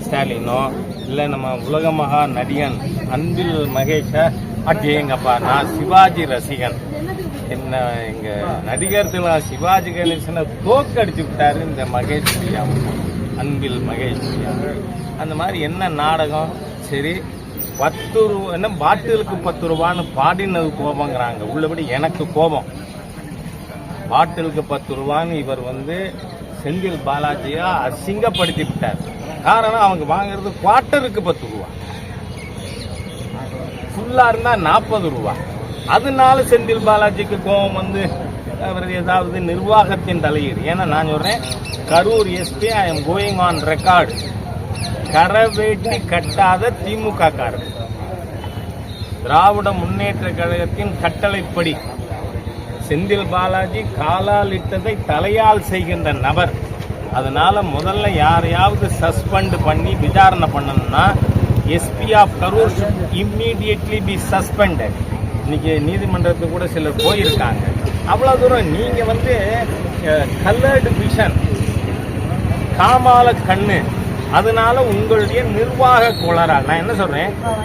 ஸ்டாலினோ இல்லை நம்ம உலக மகா நடிகன் அன்பில் மகேஷை அட்டேங்கப்பா நான் சிவாஜி ரசிகன் என்ன எங்க நடிகர் சிவாஜி கணேசனை தோக்கடிச்சு விட்டாரு இந்த மகேஷ் பிரியா, அன்பில் மகேஷ் பிரியா. அந்த மாதிரி என்ன நாடகம். சரி 10 ரூபா என்ன பாட்டிலுக்கு 10 ரூபான்னு பாடினது கோபங்கிறாங்க. உள்ளபடி எனக்கு கோபம். பாட்டிலுக்கு 10 ரூபான்னு இவர் செந்தில் பாலாஜியா அசிங்கப்படுத்தி விட்டார். காரணம் அவங்க வாங்குறது குவார்ட்டருக்கு 10 ரூபா, ஃபுல்லா இருந்தா 40 ரூபா. அதனால செந்தில் பாலாஜிக்கு கோபம் அவர் ஏதாவது நிர்வாகத்தின் தலையீடு. ஏன்னா நான் சொல்றேன், Karur SP I am going on record, கரவேட்டி கட்டாத திமுக காரர், திராவிட முன்னேற்ற கழகத்தின் கட்டளைப்படி செந்தில் பாலாஜி காலால் இட்டதை தலையால் செய்கின்ற நபர். அதனால முதல்ல யாரையாவது சஸ்பெண்ட் பண்ணி விசாரணை பண்ணணும்னா SP of Karur immediately be suspended. இன்னைக்கு நீதிமன்றத்துக்கு கூட சிலர் போயிருக்காங்க. அவ்வளவு தூரம் நீங்க கலர்டு விஷன், காமால கண்ணு, அதனால உங்களுடைய நிர்வாக கோளாறால். நான் என்ன சொல்றேன்,